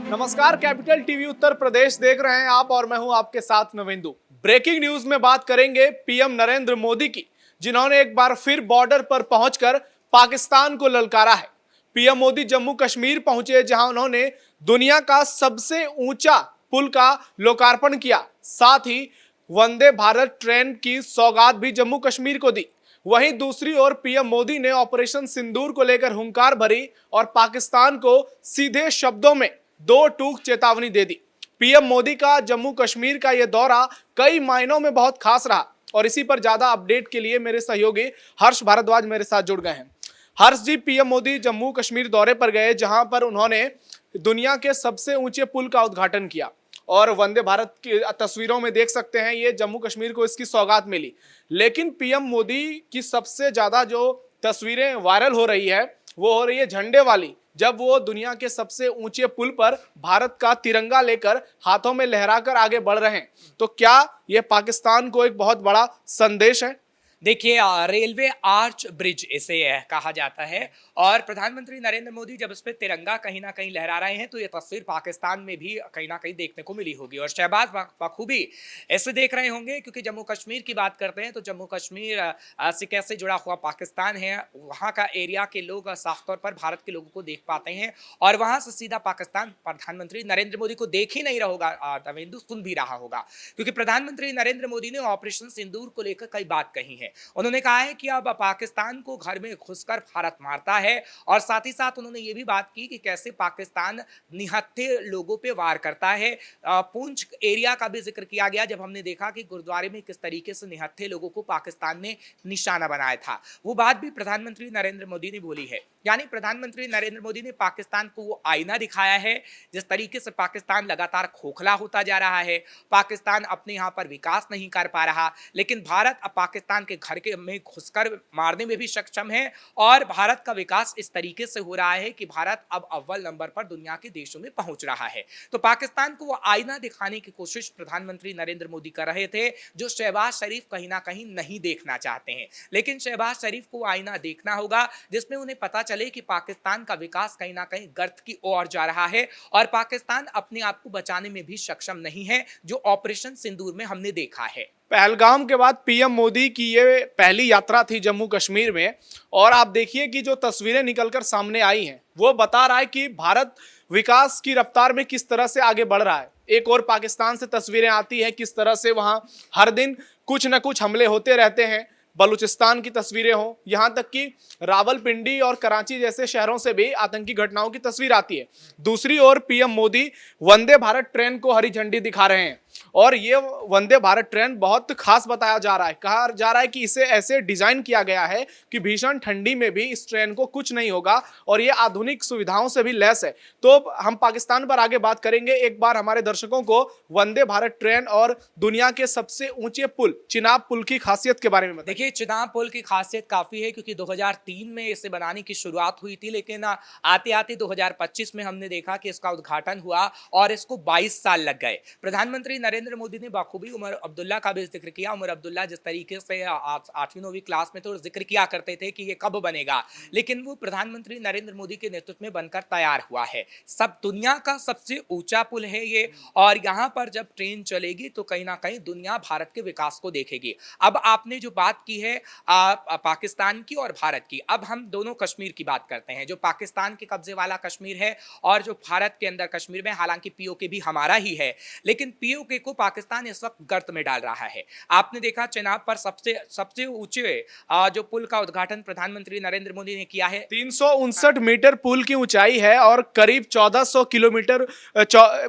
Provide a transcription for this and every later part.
नमस्कार, capital TV Uttar Pradesh देख रहे हैं आप और मैं हूं आपके साथ नवेंदु। ब्रेकिंग न्यूज में बात करेंगे पीएम नरेंद्र मोदी की, जिन्होंने एक बार फिर बॉर्डर पर पहुंचकर पाकिस्तान को ललकारा है। पीएम मोदी जम्मू कश्मीर पहुंचे, जहां उन्होंने दुनिया का सबसे ऊंचा पुल का लोकार्पण किया। साथ ही वंदे भारत ट्रेन की सौगात भी जम्मू कश्मीर को दी। वहीं दूसरी ओर पीएम मोदी ने ऑपरेशन सिंदूर को लेकर हुंकार भरी और पाकिस्तान को सीधे शब्दों में दो टूक चेतावनी दे दी। पीएम मोदी का जम्मू कश्मीर का यह दौरा कई मायनों में बहुत खास रहा और इसी पर ज्यादा अपडेट के लिए मेरे सहयोगी हर्ष भारद्वाज मेरे साथ जुड़ गए हैं। हर्ष जी, पीएम मोदी जम्मू कश्मीर दौरे पर गए, जहां पर उन्होंने दुनिया के सबसे ऊंचे पुल का उद्घाटन किया और वंदे भारत की तस्वीरों में देख सकते हैं ये जम्मू कश्मीर को इसकी सौगात मिली। लेकिन पीएम मोदी की सबसे ज्यादा जो तस्वीरें वायरल हो रही है वो हो रही है झंडे वाली, जब वो दुनिया के सबसे ऊंचे पुल पर भारत का तिरंगा लेकर हाथों में लहराकर आगे बढ़ रहे हैं। तो क्या ये पाकिस्तान को एक बहुत बड़ा संदेश है? देखिए, रेलवे आर्च ब्रिज इसे कहा जाता है और प्रधानमंत्री नरेंद्र मोदी जब इस पे तिरंगा कहीं ना कहीं लहरा रहे हैं तो ये तस्वीर पाकिस्तान में भी कहीं ना कहीं देखने को मिली होगी और शहबाज बखूबी ऐसे देख रहे होंगे, क्योंकि जम्मू कश्मीर की बात करते हैं तो जम्मू कश्मीर से कैसे जुड़ा हुआ पाकिस्तान है, वहाँ का एरिया के लोग साफ तौर पर भारत के लोगों को देख पाते हैं और वहाँ से सीधा पाकिस्तान प्रधानमंत्री नरेंद्र मोदी को देख ही नहीं रहा होगा, तमिंदु सुन भी रहा होगा, क्योंकि प्रधानमंत्री नरेंद्र मोदी ने ऑपरेशन सिंदूर को लेकर कई बात कही है। उन्होंने कहा है कि अब पाकिस्तान को घर में घुसकर भारत मारता है और साथ ही साथ उन्होंने ये भी बात की कि कैसे पाकिस्तान निहत्थे लोगों पे वार करता है। पुंछ एरिया का भी जिक्र किया गया, जब हमने देखा कि गुरुद्वारे में किस तरीके से निहत्थे लोगों को पाकिस्तान ने निशाना बनाया था, वो बात भी प्रधानमंत्री नरेंद्र मोदी ने बोली है। यानी प्रधानमंत्री नरेंद्र मोदी ने पाकिस्तान को वो आईना दिखाया है जिस तरीके से पाकिस्तान लगातार खोखला होता जा रहा है, पाकिस्तान अपने यहाँ पर विकास नहीं कर पा रहा, लेकिन भारत अब पाकिस्तान के घर के में घुसकर मारने में भी सक्षम है और भारत का विकास इस तरीके से हो रहा है कि भारत अब अव्वल नंबर पर दुनिया के देशों में पहुंच रहा है। तो पाकिस्तान को वो आईना दिखाने की कोशिश प्रधानमंत्री नरेंद्र मोदी कर रहे थे, जो शहबाज शरीफ कहीं ना कहीं नहीं देखना चाहते हैं। लेकिन शहबाज शरीफ को आईना देखना होगा जिसमें उन्हें पता चले कि पाकिस्तान का विकास कहीं ना कहीं गर्त की ओर जा रहा है और पाकिस्तान अपने आप को बचाने में भी सक्षम नहीं है, जो ऑपरेशन सिंदूर में हमने देखा है। पहलगाम के बाद पीएम मोदी की ये पहली यात्रा थी जम्मू कश्मीर में और आप देखिए कि जो तस्वीरें निकलकर सामने आई हैं वो बता रहा है कि भारत विकास की रफ्तार में किस तरह से आगे बढ़ रहा है। एक और पाकिस्तान से तस्वीरें आती हैं किस तरह से वहां हर दिन कुछ न कुछ हमले होते रहते हैं। बलूचिस्तान की तस्वीरें हो, यहाँ तक कि रावलपिंडी और कराची जैसे शहरों से भी आतंकी घटनाओं की तस्वीर आती है। दूसरी ओर पीएम मोदी वंदे भारत ट्रेन को हरी झंडी दिखा रहे हैं और ये वंदे भारत ट्रेन बहुत खास बताया जा रहा है। कहा जा रहा है कि इसे ऐसे डिजाइन किया गया है कि भीषण ठंडी में भी इस ट्रेन को कुछ नहीं होगा और ये आधुनिक सुविधाओं से भी लैस है। तो हम पाकिस्तान पर आगे बात करेंगे। एक बार हमारे दर्शकों को वंदे भारत ट्रेन और दुनिया के सबसे ऊंचे पुल चिनाब पुल की खासियत के बारे में बताइए। देखिए, चिनाब पुल की खासियत काफी है क्योंकि 2003 में इसे बनाने की शुरुआत हुई थी, लेकिन आते आते 2025 में हमने देखा कि इसका उद्घाटन हुआ और इसको 22 साल लग गए। प्रधानमंत्री नरेंद्र मोदी ने बाखूबी उमर अब्दुल्ला का भी जिक्र किया। उमर अब्दुल्ला जिस तरीके से 8वीं 9वीं क्लास में तो जिक्र किया करते थे कि ये कब बनेगा, लेकिन वो प्रधानमंत्री नरेंद्र मोदी के नेतृत्व में बनकर तैयार हुआ है। सब दुनिया का सबसे ऊंचा पुल है ये और यहाँ पर जब ट्रेन चलेगी तो कहीं ना कहीं दुनिया भारत के विकास को देखेगी। अब आपने जो बात की है पाकिस्तान की और भारत की, अब हम दोनों कश्मीर की बात करते हैं। जो पाकिस्तान के कब्जे वाला कश्मीर है और जो भारत के अंदर कश्मीर में, हालांकि पीओके भी हमारा ही है, लेकिन पीओके को पाकिस्तान इस वक्त गर्त में डाल रहा है। आपने देखा चिनाब पर सबसे ऊंचे जो पुल का उद्घाटन प्रधानमंत्री नरेंद्र मोदी ने किया है। 359 मीटर पुल की ऊंचाई है और करीब 1400 किलोमीटर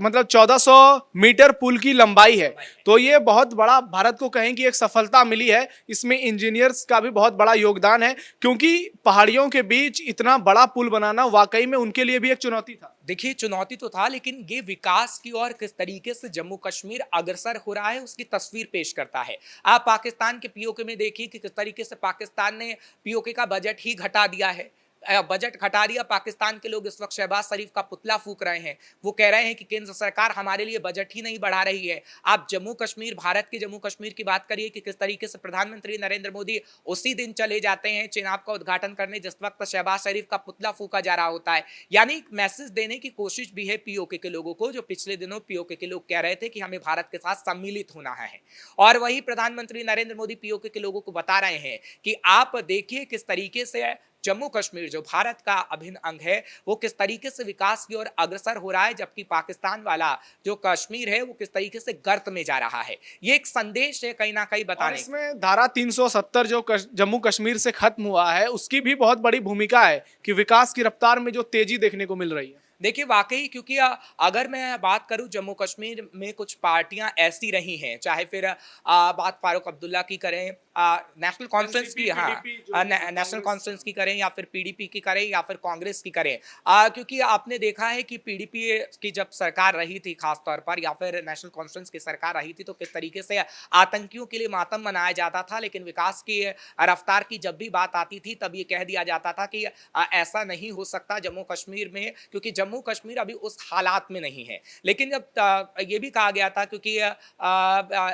मतलब 1400 मीटर पुल की लंबाई है। तो ये बहुत बड़ा भारत को कहें कि एक सफलता मिली है। इसमें इंजीनियर्स का भी बहुत बड़ा योगदान है, क्योंकि पहाड़ियों के बीच इतना बड़ा पुल बनाना वाकई में उनके लिए भी एक चुनौती था। देखिए, चुनौती तो था, लेकिन ये विकास की ओर किस तरीके से जम्मू कश्मीर अग्रसर हो रहा है उसकी तस्वीर पेश करता है। आप पाकिस्तान के पीओके में देखिए कि किस तरीके से पाकिस्तान ने पीओके का बजट ही घटा दिया है। बजट घटा दिया। पाकिस्तान के लोग इस वक्त शहबाज शरीफ का पुतला फूंक रहे हैं। वो कह रहे हैं कि केंद्र सरकार हमारे लिए बजट ही नहीं बढ़ा रही है। आप जम्मू कश्मीर, भारत के जम्मू कश्मीर की बात करिए कि किस तरीके से प्रधानमंत्री नरेंद्र मोदी उसी दिन चले जाते हैं चेनाब का उद्घाटन करने जिस वक्त शहबाज शरीफ का पुतला फूंका जा रहा होता है। यानी एक मैसेज देने की कोशिश भी है पीओके के लोगों को, जो पिछले दिनों पीओके के लोग कह रहे थे कि हमें भारत के साथ सम्मिलित होना है। और वही प्रधानमंत्री नरेंद्र मोदी पीओके के लोगों को बता रहे हैं कि आप देखिए किस तरीके से जम्मू कश्मीर जो भारत का अभिन्न अंग है वो किस तरीके से विकास की ओर अग्रसर हो रहा है, जबकि पाकिस्तान वाला जो कश्मीर है वो किस तरीके से गर्त में जा रहा है। ये एक संदेश है कहीं ना कहीं और बताने। इसमें धारा 370 जो जम्मू कश्मीर से खत्म हुआ है उसकी भी बहुत बड़ी भूमिका है कि विकास की रफ्तार में जो तेजी देखने को मिल रही है। देखिए वाकई, क्योंकि अगर मैं बात करूं जम्मू कश्मीर में कुछ पार्टियां ऐसी रही हैं, चाहे फिर बात फारूक अब्दुल्ला की करें, नेशनल कॉन्फ्रेंस की, हाँ नेशनल कॉन्फ्रेंस की करें या फिर पीडीपी की करें या फिर कांग्रेस की करें, क्योंकि आपने देखा है कि पीडीपी की जब सरकार रही थी खास तौर पर, या फिर नेशनल कॉन्फ्रेंस की सरकार रही थी, तो किस तरीके से आतंकियों के लिए मातम मनाया जाता था, लेकिन विकास की रफ्तार की जब भी बात आती थी तब ये कह दिया जाता था कि ऐसा नहीं हो सकता जम्मू कश्मीर में, क्योंकि जम्मू कश्मीर अभी उस हालात में नहीं है। लेकिन जब ये भी कहा गया था, क्योंकि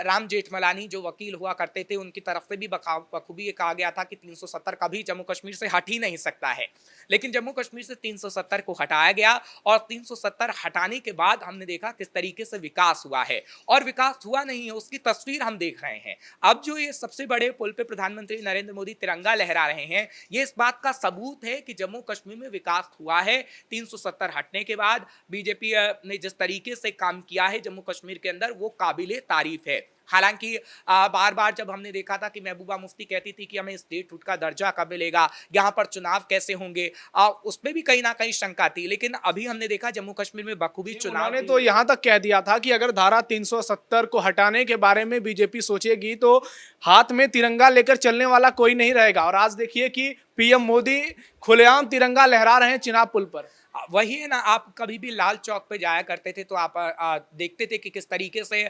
राम जेठमलानी जो वकील हुआ करते थे उनकी तरफ से भी बखूबी ये कहा गया था कि 370 कभी जम्मू कश्मीर से हट ही नहीं सकता है, लेकिन जम्मू कश्मीर से 370 को हटाया गया और 370 हटाने के बाद हमने देखा किस तरीके से विकास हुआ है, और विकास हुआ नहीं है उसकी तस्वीर हम देख रहे हैं। अब जो ये सबसे बड़े पुल पे प्रधानमंत्री नरेंद्र मोदी तिरंगा लहरा रहे हैं, ये इस बात का सबूत है कि जम्मू कश्मीर में विकास हुआ है। 370 हटने के बाद बीजेपी ने जिस तरीके से काम किया है जम्मू कश्मीर के अंदर वो काबिले तारीफ है। हालांकि बार बार जब हमने देखा था कि महबूबा मुफ्ती कहती थी कि हमें स्टेटहुड का दर्जा कब मिलेगा, यहाँ पर चुनाव कैसे होंगे, उस पर भी कहीं ना कहीं शंका थी, लेकिन अभी हमने देखा जम्मू कश्मीर में बखूबी चुनाव। उन्होंने तो यहाँ तक कह दिया था कि अगर धारा 370 को हटाने के बारे में बीजेपी सोचेगी तो हाथ में तिरंगा लेकर चलने वाला कोई नहीं रहेगा। और आज देखिए कि पीएम मोदी खुलेआम तिरंगा लहरा रहे हैं चिनाब पुल पर। वही है ना, आप कभी भी लाल चौक पे जाया करते थे तो आप देखते थे कि किस तरीके से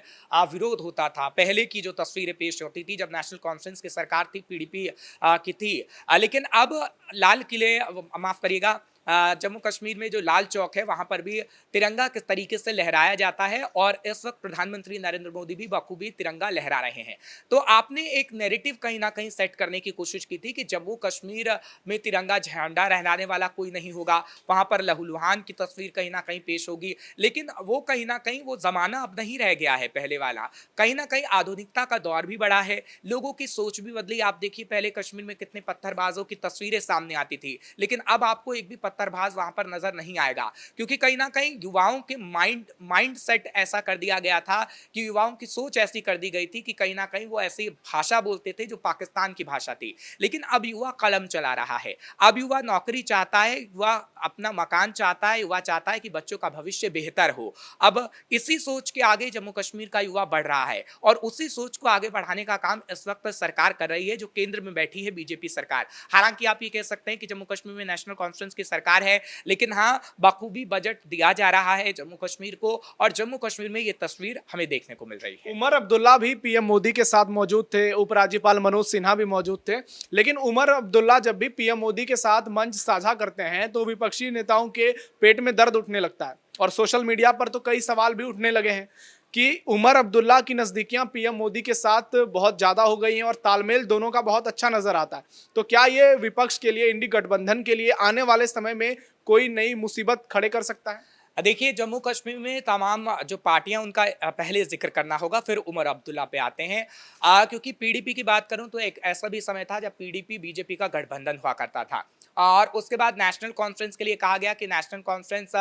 विरोध होता था। पहले की जो तस्वीरें पेश होती थी जब नेशनल कॉन्फ्रेंस की सरकार थी, पीडीपी की थी, लेकिन अब लाल किले, माफ करिएगा, जम्मू कश्मीर में जो लाल चौक है वहां पर भी तिरंगा किस तरीके से लहराया जाता है, और इस वक्त प्रधानमंत्री नरेंद्र मोदी भी बखूबी तिरंगा लहरा रहे हैं। तो आपने एक नैरेटिव कहीं ना कहीं सेट करने की कोशिश की थी कि जम्मू कश्मीर में तिरंगा झंडा लहराने वाला कोई नहीं होगा, वहां पर लहूलुहान की तस्वीर कहीं ना कहीं पेश होगी, लेकिन वो कहीं ना कहीं वो जमाना अब नहीं रह गया है पहले वाला। कहीं ना कहीं आधुनिकता का दौर भी बढ़ा है, लोगों की सोच भी बदली। आप देखिए पहले कश्मीर में कितने पत्थरबाजों की तस्वीरें सामने आती थी, लेकिन अब आपको एक भी पत्थरबाज वहां पर नजर नहीं आएगा, क्योंकि कहीं ना कहीं युवाओं के माइंड सेट ऐसा कर दिया गया था कि युवाओं की सोच ऐसी कर दी गई थी कि कहीं ना कहीं वो ऐसी भाषा बोलते थे जो पाकिस्तान की भाषा थी। लेकिन अब युवा कलम चला रहा है, अब युवा नौकरी चाहता है, युवा अपना मकान चाहता है, युवा चाहता है कि बच्चों का भविष्य बेहतर हो। अब इसी सोच के आगे जम्मू कश्मीर का युवा बढ़ रहा है, और उसी सोच को आगे बढ़ाने का काम इस वक्त सरकार कर रही है जो केंद्र में बैठी है बीजेपी सरकार। हालांकि आप ये कह सकते हैं कि जम्मू कश्मीर में नेशनल कॉन्फ्रेंस की सरकार है, लेकिन हाँ बखूबी बजट दिया जा रहा है जम्मू कश्मीर को, और जम्मू कश्मीर में ये तस्वीर हमें देखने को मिल रही है। उमर अब्दुल्ला भी पीएम मोदी के साथ मौजूद थे, उपराज्यपाल मनोज सिन्हा भी मौजूद थे। लेकिन उमर अब्दुल्ला जब भी पीएम मोदी के साथ मंच साझा करते हैं तो विपक्षी नेताओं के पेट में दर्द उठने लगता है, और सोशल मीडिया पर तो कई सवाल भी उठने लगे हैं कि उमर अब्दुल्ला की नजदीकियां पीएम मोदी के साथ बहुत ज्यादा हो गई हैं और तालमेल दोनों का बहुत अच्छा नजर आता है। तो क्या ये विपक्ष के लिए, इंडी गठबंधन के लिए आने वाले समय में कोई नई मुसीबत खड़े कर सकता है? देखिए जम्मू कश्मीर में तमाम जो पार्टियां, उनका पहले जिक्र करना होगा, फिर उमर अब्दुल्ला पे आते हैं। क्योंकि पीडीपी की बात करूं तो एक ऐसा भी समय था जब पीडीपी बीजेपी का गठबंधन हुआ करता था, और उसके बाद नेशनल कॉन्फ्रेंस के लिए कहा गया कि नेशनल कॉन्फ्रेंस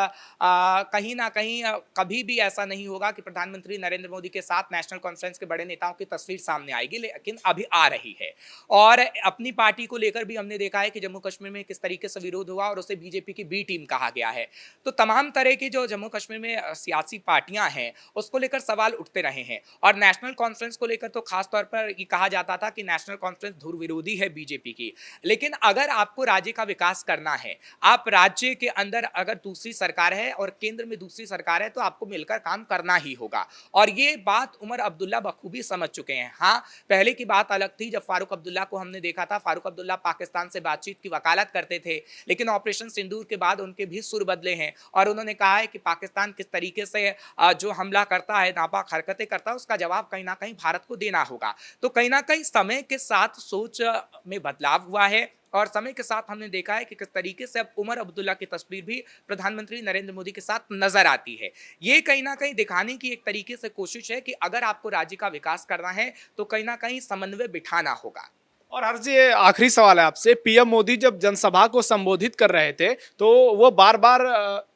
कहीं ना कहीं कभी भी ऐसा नहीं होगा कि प्रधानमंत्री नरेंद्र मोदी के साथ नेशनल कॉन्फ्रेंस के बड़े नेताओं की तस्वीर सामने आएगी, लेकिन अभी आ रही है। और अपनी पार्टी को लेकर भी हमने देखा है कि जम्मू कश्मीर में किस तरीके से विरोध हुआ और उसे बीजेपी की बी टीम कहा गया है। तो तमाम तरह की जो जम्मू कश्मीर में सियासी पार्टियां हैं उसको लेकर सवाल उठते रहे हैं, और नेशनल कॉन्फ्रेंस को लेकर तो खास तौर पर ये कहा जाता था कि नेशनल कॉन्फ्रेंस धुर विरोधी है बीजेपी की। लेकिन अगर आपको राज्य का विकास करना है, आप राज्य के अंदर अगर दूसरी सरकार है और केंद्र में दूसरी सरकार है तो आपको मिलकर काम करना ही होगा। और ये बात उमर अब्दुल्ला बखूबी समझ चुके हैं। हाँ, पहले की बात अलग थी जब फारूक अब्दुल्ला को हमने देखा था। फारूक अब्दुल्ला पाकिस्तान से बातचीत की वकालत करते थे, लेकिन ऑपरेशन सिंदूर के बाद उनके भी सुर बदले हैं और उन्होंने कहा है कि पाकिस्तान किस तरीके से जो हमला करता है, नापाक हरकतें करता है, उसका जवाब कहीं ना कहीं भारत को देना होगा। तो कहीं ना कहीं समय के साथ सोच में बदलाव हुआ है और समय के साथ हमने देखा है कि किस तरीके से अब उमर अब्दुल्ला की तस्वीर भी प्रधानमंत्री नरेंद्र मोदी के साथ नजर आती है। ये कहीं ना कहीं दिखाने की एक तरीके से कोशिश है कि अगर आपको राज्य का विकास करना है तो कहीं ना कहीं समन्वय बिठाना होगा। और हर्ष जी, ये आखिरी सवाल है आपसे। पीएम मोदी जब जनसभा को संबोधित कर रहे थे तो वो बार बार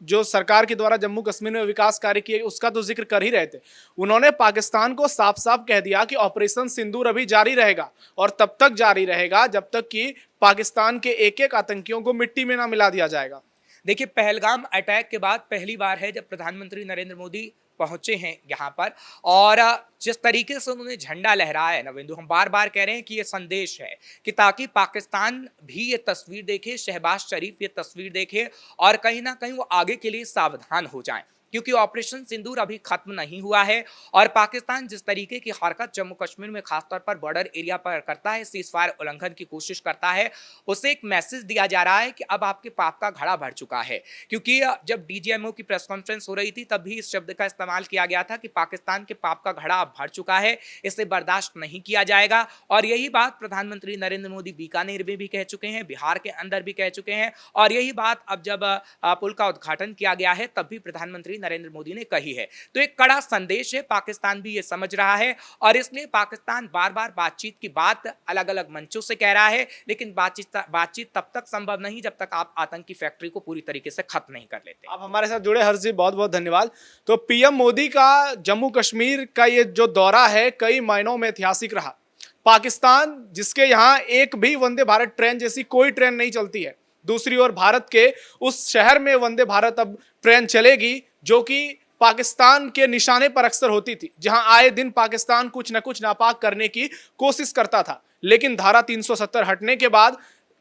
जो सरकार के द्वारा जम्मू कश्मीर में विकास कार्य किए उसका तो जिक्र कर ही रहे थे। उन्होंने पाकिस्तान को साफ साफ कह दिया कि ऑपरेशन सिंदूर अभी जारी रहेगा और तब तक जारी रहेगा जब तक कि पाकिस्तान के एक एक आतंकियों को मिट्टी में ना मिला दिया जाएगा। देखिए, पहलगाम अटैक के बाद पहली बार है जब प्रधानमंत्री नरेंद्र मोदी पहुंचे हैं यहाँ पर और जिस तरीके से उन्होंने झंडा लहराया है नवेंदु, हम बार बार कह रहे हैं कि ये संदेश है कि ताकि पाकिस्तान भी ये तस्वीर देखे, शहबाज शरीफ ये तस्वीर देखे और कहीं ना कहीं वो आगे के लिए सावधान हो जाएं, क्योंकि ऑपरेशन सिंदूर अभी खत्म नहीं हुआ है और पाकिस्तान जिस तरीके की हरकत जम्मू कश्मीर में खासतौर पर बॉर्डर एरिया पर करता है, सीजफायर उल्लंघन की कोशिश करता है, उसे एक मैसेज दिया जा रहा है कि अब आपके पाप का घड़ा भर चुका है। क्योंकि जब डीजीएमओ की प्रेस कॉन्फ्रेंस हो रही थी तब भी इस शब्द का इस्तेमाल किया गया था कि पाकिस्तान के पाप का घड़ा अब भर चुका है, इसे बर्दाश्त नहीं किया जाएगा। और यही बात प्रधानमंत्री नरेंद्र मोदी बीकानेर में भी कह चुके हैं, बिहार के अंदर भी कह चुके हैं और यही बात अब जब पुल का उद्घाटन किया गया है तब भी प्रधानमंत्री नरेंद्र मोदी ने कही है। तो एक कड़ा संदेश है, पाकिस्तान भी ये समझ रहा है और इसलिए पाकिस्तान बार बार बातचीत की बात अलग अलग मंचों से कह रहा है, लेकिन बातचीत तब तक संभव नहीं जब तक आप आतंकी फैक्ट्री को पूरी तरीके से खत्म नहीं कर लेते। आप हमारे साथ जुड़े हर्ष जी, बहुत बहुत धन्यवाद। तो पीएम मोदी का जम्मू कश्मीर का ये जो दौरा है कई मायनों में ऐतिहासिक रहा। पाकिस्तान जिसके यहाँ एक भी वंदे भारत ट्रेन जैसी कोई ट्रेन नहीं चलती है, दूसरी ओर भारत के उस शहर में वंदे भारत अब ट्रेन चलेगी जो कि पाकिस्तान के निशाने पर अक्सर होती थी, जहां आए दिन पाकिस्तान कुछ न कुछ नापाक करने की कोशिश करता था। लेकिन धारा 370 हटने के बाद,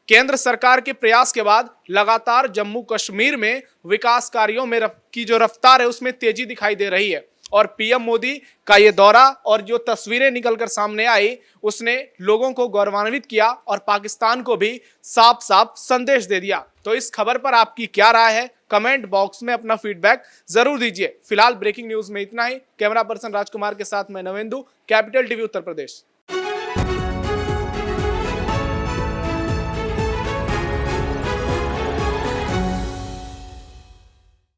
केंद्र सरकार के प्रयास के बाद लगातार जम्मू कश्मीर में विकास कार्यों में की जो रफ्तार है उसमें तेजी दिखाई दे रही है। और पीएम मोदी का ये दौरा और जो तस्वीरें निकलकर सामने आई उसने लोगों को गौरवान्वित किया और पाकिस्तान को भी साफ साफ संदेश दे दिया। तो इस खबर पर आपकी क्या राय है, कमेंट बॉक्स में अपना फीडबैक जरूर दीजिए। फिलहाल ब्रेकिंग न्यूज में इतना ही। कैमरा पर्सन राजकुमार के साथ मैं नवेंदु, कैपिटल टीवी उत्तर प्रदेश।